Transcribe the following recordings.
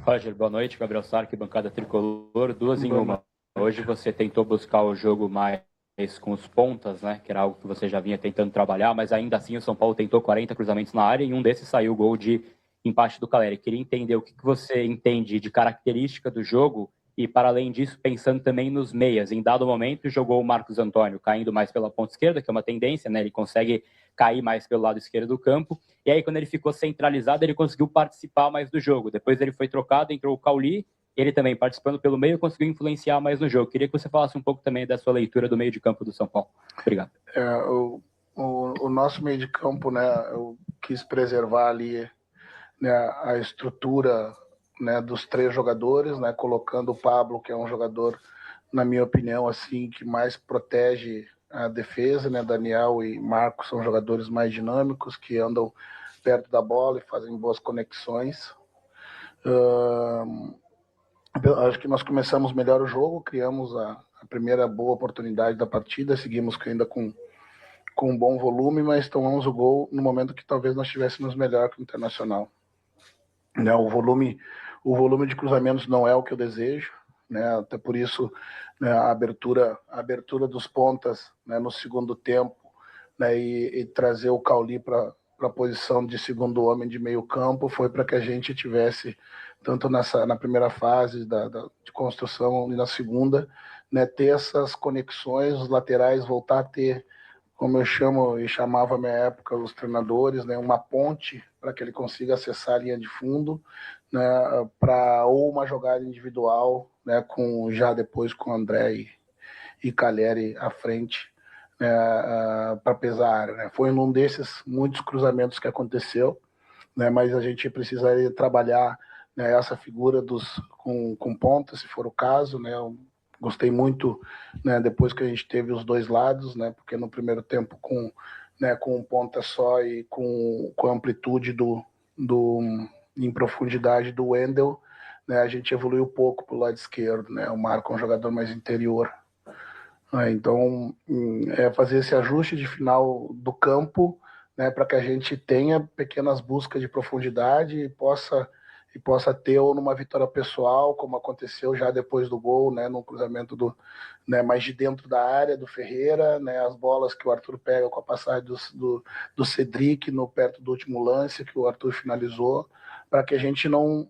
Roger, boa noite. Gabriel Sarque, bancada tricolor. Duas em Boa uma. noite. Hoje você tentou buscar o jogo mais com os pontas, né? Que era algo que você já vinha tentando trabalhar, mas ainda assim o São Paulo tentou 40 cruzamentos na área e um desses saiu o gol de empate do Caleri. Queria entender o que você entende de característica do jogo e, para além disso, pensando também nos meias. Em dado momento, jogou o Marcos Antônio caindo mais pela ponta esquerda, que é uma tendência, né? Ele consegue cair mais pelo lado esquerdo do campo. E aí, quando ele ficou centralizado, ele conseguiu participar mais do jogo. Depois ele foi trocado, entrou o Cauli, ele também participando pelo meio, conseguiu influenciar mais no jogo. Queria que você falasse um pouco também da sua leitura do meio de campo do São Paulo. Obrigado. O nosso meio de campo, né, eu quis preservar ali, né, a estrutura, né, dos 3 jogadores, né, colocando o Pablo, que é um jogador, na minha opinião, assim, que mais protege a defesa, né? Daniel e Marcos são jogadores mais dinâmicos, que andam perto da bola e fazem boas conexões. Acho que nós começamos melhor o jogo, criamos a primeira boa oportunidade da partida, seguimos ainda com um bom volume, mas tomamos o gol no momento que talvez nós estivéssemos melhor que o Internacional. Né, o volume de cruzamentos não é o que eu desejo, né, até por isso, né, a abertura dos pontas, né, no segundo tempo, né, e trazer o Cauli para a posição de segundo homem de meio campo foi para que a gente tivesse, tanto na primeira fase de construção e na segunda, né, ter essas conexões, os laterais voltar a ter, como eu chamo e chamava à minha época os treinadores, né, uma ponte para que ele consiga acessar a linha de fundo, né, ou uma jogada individual, né, já depois com André e Caleri à frente, né, para pesar a área. Né. Foi um desses muitos cruzamentos que aconteceu, né, mas a gente precisaria trabalhar, né, essa figura com ponta, se for o caso, né. Eu gostei muito, né, depois que a gente teve os dois lados, né, porque no primeiro tempo com um ponta só e com a amplitude em profundidade do Wendel, né, a gente evoluiu pouco para o lado esquerdo, né, o Marco é um jogador mais interior. Então, fazer esse ajuste de final do campo, né, para que a gente tenha pequenas buscas de profundidade e possa ter ou numa vitória pessoal, como aconteceu já depois do gol, né, no cruzamento mais de dentro da área do Ferreira, né, as bolas que o Arthur pega com a passagem do Cedric perto do último lance que o Arthur finalizou, para que a gente não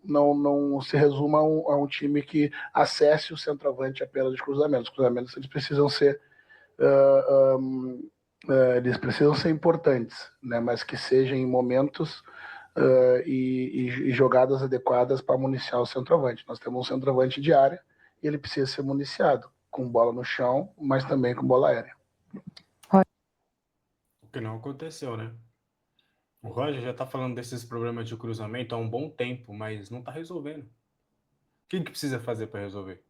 se resuma a um time que acesse o centroavante apenas de cruzamentos. Os cruzamentos eles precisam ser eles precisam ser importantes, né, mas que sejam em momentos e jogadas adequadas para municiar o centroavante. Nós temos um centroavante de área e ele precisa ser municiado com bola no chão, mas também com bola aérea. O que não aconteceu, né? O Roger já tá falando desses problemas de cruzamento há um bom tempo, mas não tá resolvendo. O que precisa fazer para resolver?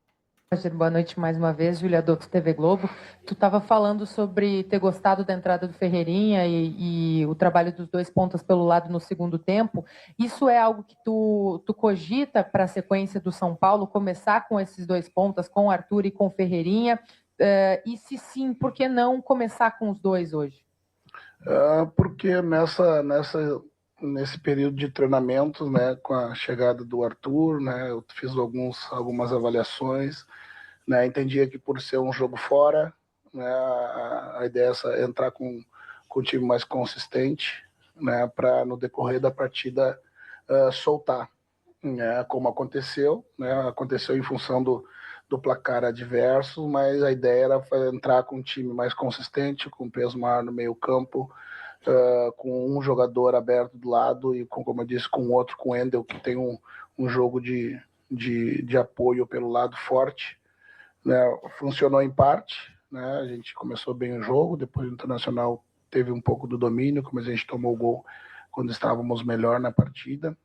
Roger, boa noite mais uma vez, Júlia Dotto, TV Globo. Tu estava falando sobre ter gostado da entrada do Ferreirinha e o trabalho dos 2 pontas pelo lado no segundo tempo. Isso é algo que tu cogita para a sequência do São Paulo, começar com esses 2 pontas, com o Arthur e com o Ferreirinha? E se sim, por que não começar com os 2 hoje? Porque nesse período de treinamento, né, com a chegada do Arthur, né, eu fiz algumas avaliações, né, entendia que por ser um jogo fora, né, a ideia é entrar com o time mais consistente, né, para no decorrer da partida soltar, né, como aconteceu, né, aconteceu em função do placar adverso, mas a ideia era entrar com um time mais consistente, com peso maior no meio campo, com um jogador aberto do lado e, como eu disse, com outro, com o Wendel, que tem um jogo de apoio pelo lado forte. Né? Funcionou em parte, né? A gente começou bem o jogo, depois o Internacional teve um pouco do domínio, mas a gente tomou o gol quando estávamos melhor na partida.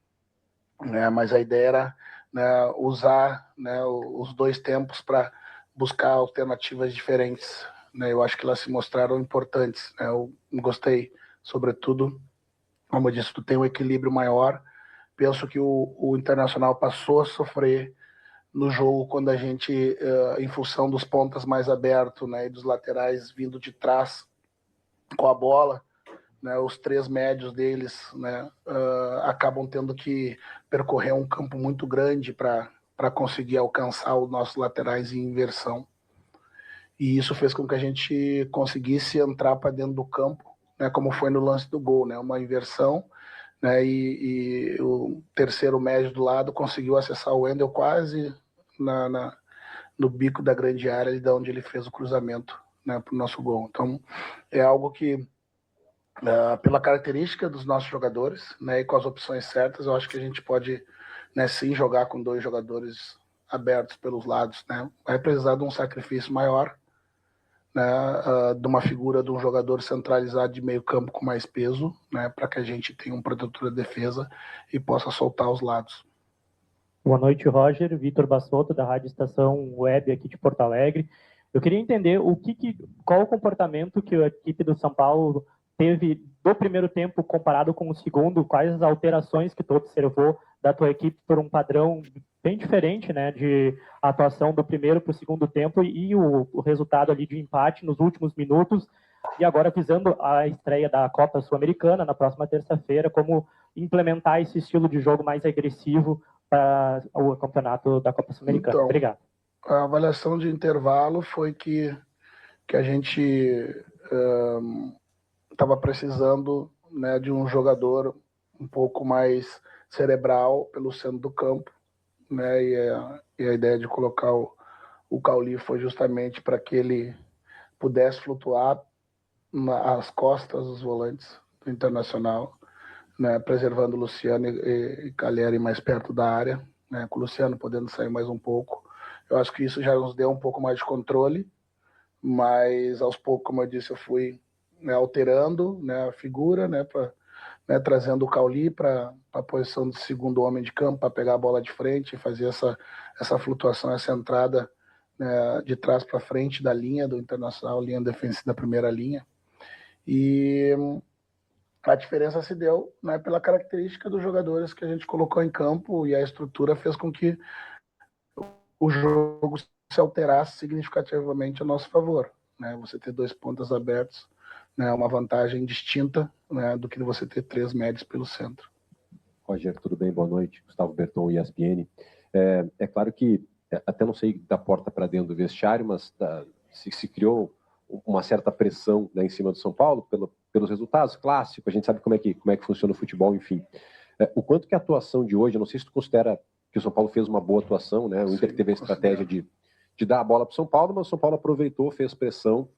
Né? Mas a ideia era, né, usar, né, os 2 tempos para buscar alternativas diferentes. Né? Eu acho que elas se mostraram importantes. Né? Eu gostei, sobretudo, como eu disse, tu tem um equilíbrio maior. Penso que o Internacional passou a sofrer no jogo quando a gente, em função dos pontas mais abertos, né, e dos laterais vindo de trás com a bola, né, os 3 médios deles, né, acabam tendo que percorrer um campo muito grande para conseguir alcançar os nossos laterais em inversão. E isso fez com que a gente conseguisse entrar para dentro do campo, né, como foi no lance do gol, né, uma inversão, né, e o terceiro médio do lado conseguiu acessar o Wendel quase no bico da grande área, de onde ele fez o cruzamento, né, para o nosso gol. Então, é algo que, pela característica dos nossos jogadores, né, e com as opções certas, eu acho que a gente pode, né, sim, jogar com 2 jogadores abertos pelos lados, né. Vai precisar de um sacrifício maior, né, de uma figura de um jogador centralizado de meio campo com mais peso, né, para que a gente tenha um protetor de defesa e possa soltar os lados. Boa noite, Roger. Vitor Bassotto, da Rádio Estação Web aqui de Porto Alegre. Eu queria entender qual o comportamento que a equipe do São Paulo teve do primeiro tempo comparado com o segundo, quais as alterações que tu observou da tua equipe por um padrão bem diferente, né, de atuação do primeiro para o segundo tempo e o resultado ali de empate nos últimos minutos, e agora visando a estreia da Copa Sul-Americana na próxima terça-feira, como implementar esse estilo de jogo mais agressivo para o campeonato da Copa Sul-Americana. Então, obrigado. A avaliação de intervalo foi que a gente estava precisando, né, de um jogador um pouco mais cerebral pelo centro do campo, né, e a ideia de colocar o Cauli foi justamente para que ele pudesse flutuar às costas dos volantes do Internacional, né, preservando o Luciano e Calleri mais perto da área, né, com o Luciano podendo sair mais um pouco. Eu acho que isso já nos deu um pouco mais de controle, mas aos poucos, como eu disse, eu fui, né, alterando, né, a figura, né, trazendo o Cauli para a posição de segundo homem de campo, para pegar a bola de frente e fazer essa flutuação, essa entrada, né, de trás para frente da linha do Internacional, linha defensiva da primeira linha. E a diferença se deu, né, pela característica dos jogadores que a gente colocou em campo, e a estrutura fez com que o jogo se alterasse significativamente a nosso favor, né? Você ter 2 pontas abertos, né, é uma vantagem distinta, né, do que você ter 3 médios pelo centro. Roger, tudo bem? Boa noite. Gustavo Berton, ESPN. É claro que, até não sei da porta para dentro do vestiário, mas se criou uma certa pressão, né, em cima do São Paulo pelos resultados clássicos. A gente sabe como é que funciona o futebol, enfim. O quanto que a atuação de hoje, eu não sei se tu considera que o São Paulo fez uma boa atuação, né? O Inter teve a estratégia de dar a bola para o São Paulo, mas o São Paulo aproveitou, fez pressão.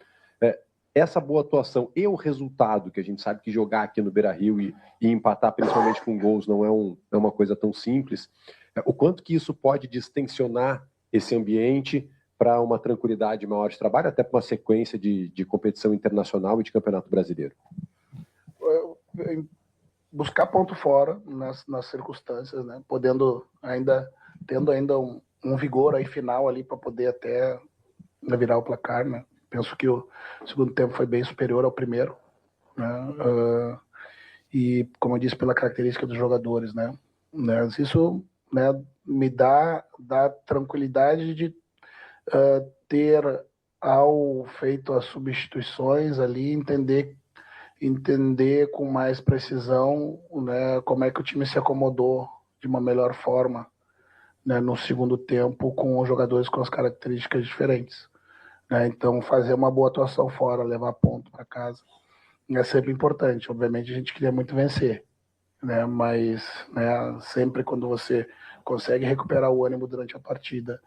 Essa boa atuação e o resultado, que a gente sabe que jogar aqui no Beira-Rio e empatar principalmente com gols não é uma coisa tão simples, o quanto que isso pode distensionar esse ambiente para uma tranquilidade maior de trabalho, até para uma sequência de competição internacional e de campeonato brasileiro? Buscar ponto fora nas circunstâncias, né? Tendo ainda um vigor aí final ali para poder até virar o placar, né? Penso que o segundo tempo foi bem superior ao primeiro, né? E, como eu disse, pela característica dos jogadores, né? Isso, né, me dá tranquilidade de ter, ao feito as substituições ali, entender com mais precisão, né, como é que o time se acomodou de uma melhor forma, né, no segundo tempo, com os jogadores com as características diferentes. Né? Então, fazer uma boa atuação fora, levar ponto para casa, é sempre importante. Obviamente, a gente queria muito vencer, né, mas, né, sempre quando você consegue recuperar o ânimo durante a partida,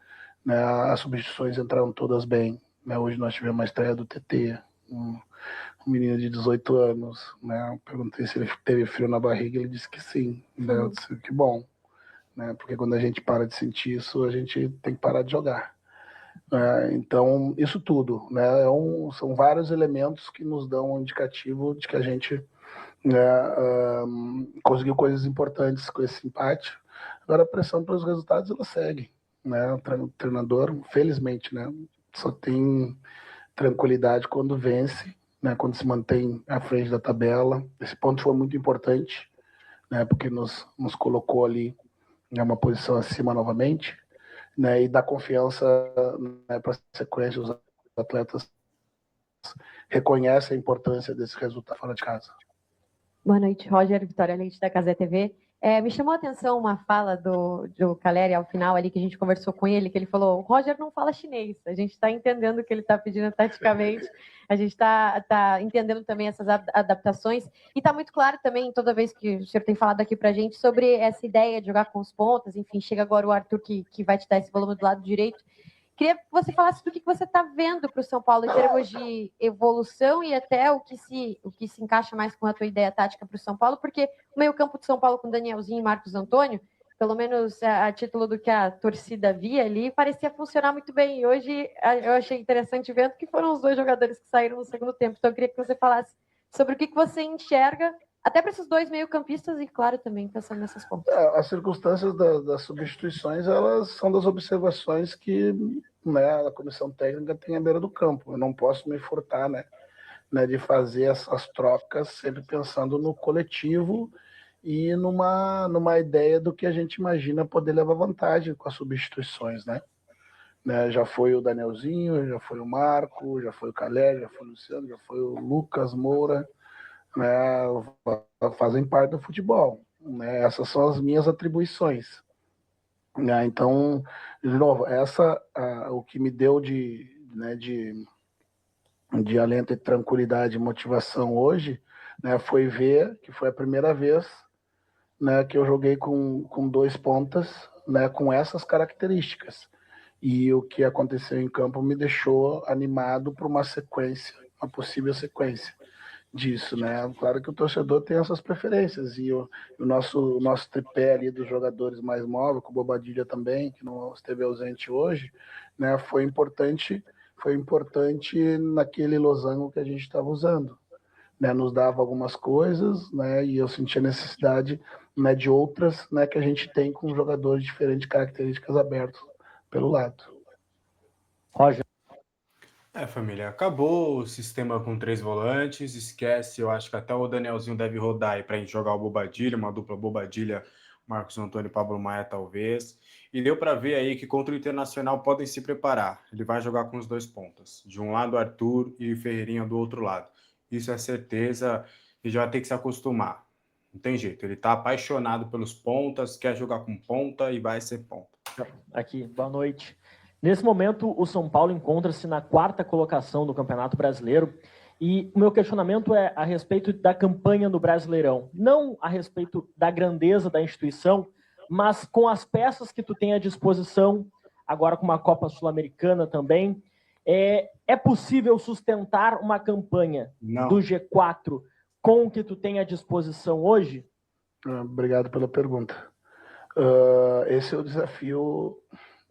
né, as substituições entraram todas bem. Né? Hoje nós tivemos uma estreia do TT, um menino de 18 anos, né? Eu perguntei se ele teve frio na barriga, ele disse que sim, né? Eu disse que bom, né? Porque quando a gente para de sentir isso, a gente tem que parar de jogar. Então, isso tudo, né? São vários elementos que nos dão um indicativo de que a gente, né, conseguiu coisas importantes com esse empate. Agora, a pressão pelos resultados, ela segue, né? O treinador, felizmente, né, só tem tranquilidade quando vence, né, quando se mantém à frente da tabela. Esse ponto foi muito importante, né, porque nos colocou ali em uma posição acima novamente, né, e dá confiança, né, para a sequência. Os atletas reconhecem a importância desse resultado fora de casa. Boa noite, Roger, Vitória Leite da Cazé TV. Me chamou a atenção uma fala do Caleri ao final ali, que a gente conversou com ele, que ele falou, o Roger não fala chinês, a gente está entendendo o que ele está pedindo taticamente, a gente está entendendo também essas adaptações, e está muito claro também, toda vez que o senhor tem falado aqui para a gente, sobre essa ideia de jogar com os pontas, enfim, chega agora o Arthur que vai te dar esse volume do lado direito. Queria que você falasse do que você está vendo para o São Paulo em termos de evolução e até o que se encaixa mais com a tua ideia tática para o São Paulo, porque o meio-campo de São Paulo com Danielzinho e Marcos Antônio, pelo menos a título do que a torcida via ali, parecia funcionar muito bem. E hoje eu achei interessante vendo que foram os 2 jogadores que saíram no segundo tempo. Então eu queria que você falasse sobre o que você enxerga, até para esses 2 meio-campistas e, claro, também pensando nessas pontas. As circunstâncias das substituições, elas são das observações que, né, a comissão técnica tem à beira do campo. Eu não posso me furtar, né, de fazer essas trocas sempre pensando no coletivo e numa ideia do que a gente imagina poder levar vantagem com as substituições, né? Já foi o Danielzinho, já foi o Marco, já foi o Caleri, já foi o Luciano, já foi o Lucas Moura, né, fazem parte do futebol, né? Essas são as minhas atribuições, né? Então, de novo, o que me deu de alento e tranquilidade e motivação hoje, né, foi ver que foi a primeira vez, né, que eu joguei com 2 pontas, né, com essas características, e o que aconteceu em campo me deixou animado para uma possível sequência disso, né? Claro que o torcedor tem essas preferências, e o nosso tripé ali dos jogadores mais móveis, com o Bobadilha também, que não esteve ausente hoje, né? Foi importante naquele losango que a gente estava usando, né? Nos dava algumas coisas, né? E eu sentia necessidade, né, de outras, né, que a gente tem com jogadores de diferentes características abertos pelo lado. Roger. Família, acabou o sistema com 3 volantes, esquece, eu acho que até o Danielzinho deve rodar aí pra gente jogar o Bobadilha, uma dupla Bobadilha, Marcos Antônio e Pablo Maia talvez, e deu para ver aí que contra o Internacional podem se preparar, ele vai jogar com os 2 pontas, de um lado Arthur e o Ferreirinha do outro lado, isso é certeza, e já vai ter que se acostumar, não tem jeito, ele tá apaixonado pelos pontas, quer jogar com ponta e vai ser ponta. Aqui, boa noite. Nesse momento, o São Paulo encontra-se na 4ª colocação do Campeonato Brasileiro e o meu questionamento é a respeito da campanha do Brasileirão. Não a respeito da grandeza da instituição, mas com as peças que tu tem à disposição, agora com uma Copa Sul-Americana também, é possível sustentar uma campanha do G4 com o que tu tem à disposição hoje? Obrigado pela pergunta. Esse é o desafio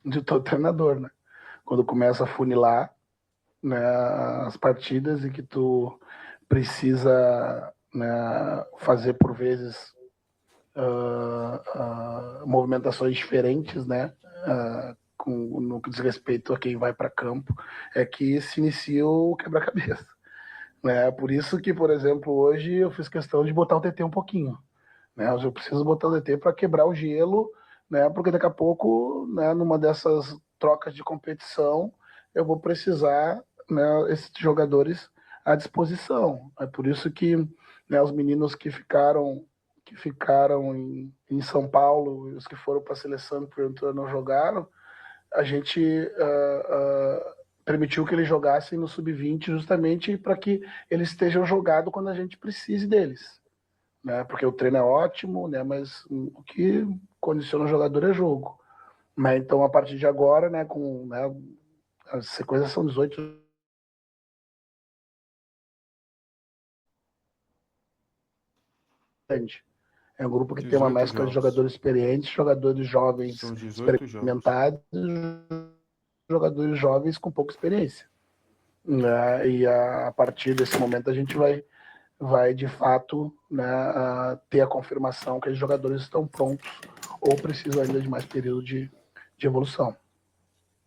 de todo treinador, né? Quando começa a funilar, né, as partidas e que tu precisa, né, fazer por vezes movimentações diferentes, né, no que diz respeito a quem vai para campo, é que se inicia o quebra-cabeça, né? Por isso que, por exemplo, hoje eu fiz questão de botar o TT um pouquinho, né? Eu preciso botar o TT para quebrar o gelo, né? Porque daqui a pouco, né, numa dessas trocas de competição, eu vou precisar, né, esses jogadores à disposição. É por isso que, né, os meninos que ficaram em São Paulo, os que foram para a seleção e não jogaram, a gente permitiu que eles jogassem no sub-20 justamente para que eles estejam jogados quando a gente precise deles, né? Porque o treino é ótimo, né, mas o que condiciona o jogador é jogo. Mas então, a partir de agora, né, as sequências são 18. É um grupo que tem uma mescla jogos de jogadores experientes, jogadores jovens experimentados, jogadores jovens com pouca experiência. E a partir desse momento a gente vai de fato, né, ter a confirmação que os jogadores estão prontos ou precisam ainda de mais período de evolução.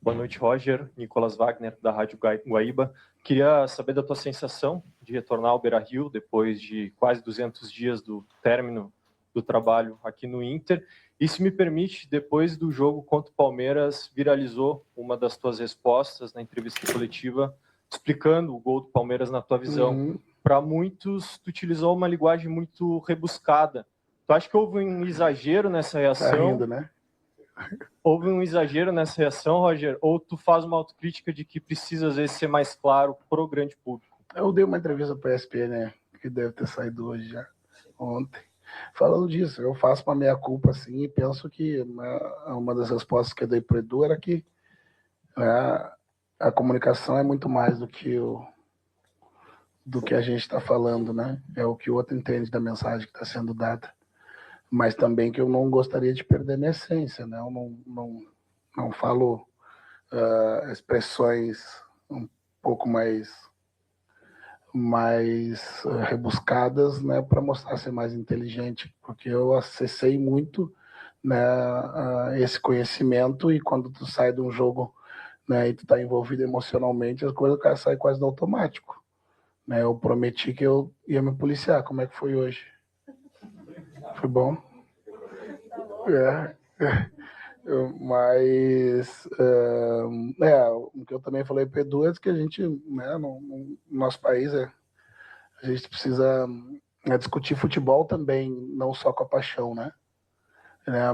Boa noite, Roger. Nicolas Wagner, da Rádio Guaíba. Queria saber da tua sensação de retornar ao Beira-Rio depois de quase 200 dias do término do trabalho aqui no Inter. E, se me permite, depois do jogo contra o Palmeiras, viralizou uma das tuas respostas na entrevista coletiva, explicando o gol do Palmeiras na tua visão. para muitos, tu utilizou uma linguagem muito rebuscada. Tu acha que houve um exagero nessa reação? Tá rindo, né? Houve um exagero nessa reação, Roger? Ou tu faz uma autocrítica de que precisa, às vezes, ser mais claro para o grande público? Eu dei uma entrevista para a ESPN, né, que deve ter saído hoje já, ontem, falando disso. Eu faço uma meia-culpa, assim, e penso que uma das respostas que eu dei para o Edu era que a comunicação é muito mais do que a gente está falando, né? É o que o outro entende da mensagem que está sendo dada. Mas também que eu não gostaria de perder minha essência, né? Eu não falo expressões um pouco mais rebuscadas, né, para mostrar ser mais inteligente, porque eu acessei muito, né, esse conhecimento, e quando tu sai de um jogo, né, e tu tá envolvido emocionalmente, as coisas saem quase no automático, né? Eu prometi que eu ia me policiar. Como é que foi hoje? Foi bom? Mas o que eu também falei para o Edu é que a gente, né, no nosso país, a gente precisa discutir futebol também, não só com a paixão, né?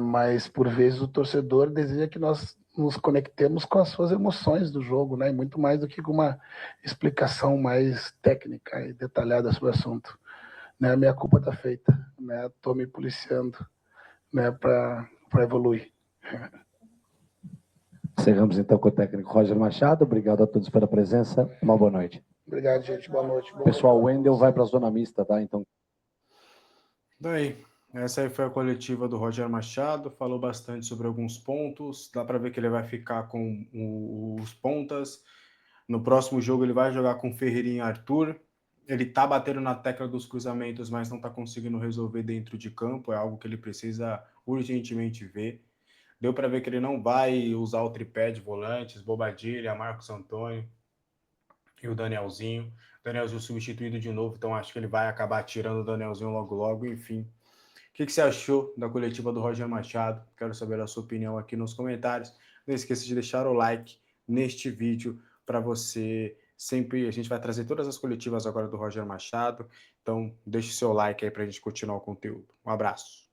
Mas por vezes o torcedor deseja que nós nos conectemos com as suas emoções do jogo, né? E muito mais do que com uma explicação mais técnica e detalhada sobre o assunto. Né? A minha culpa está feita, né? Estou me policiando, né, para evoluir. Encerramos então com o técnico Roger Machado. Obrigado a todos pela presença. Uma boa noite. Obrigado, gente. Boa noite. Pessoal, o Wendel vai para a zona mista, tá? Então. Daí, essa aí foi a coletiva do Roger Machado. Falou bastante sobre alguns pontos. Dá para ver que ele vai ficar com os pontas. No próximo jogo ele vai jogar com Ferreirinha e Arthur. Ele tá batendo na tecla dos cruzamentos, mas não tá conseguindo resolver dentro de campo. É algo que ele precisa urgentemente ver. Deu para ver que ele não vai usar o tripé de volantes, Bobadilha, Marcos Antônio e o Danielzinho. O Danielzinho substituído de novo, então acho que ele vai acabar tirando o Danielzinho logo, enfim. O que você achou da coletiva do Roger Machado? Quero saber a sua opinião aqui nos comentários. Não esqueça de deixar o like neste vídeo para você sempre... A gente vai trazer todas as coletivas agora do Roger Machado, então deixe o seu like aí para a gente continuar o conteúdo. Um abraço.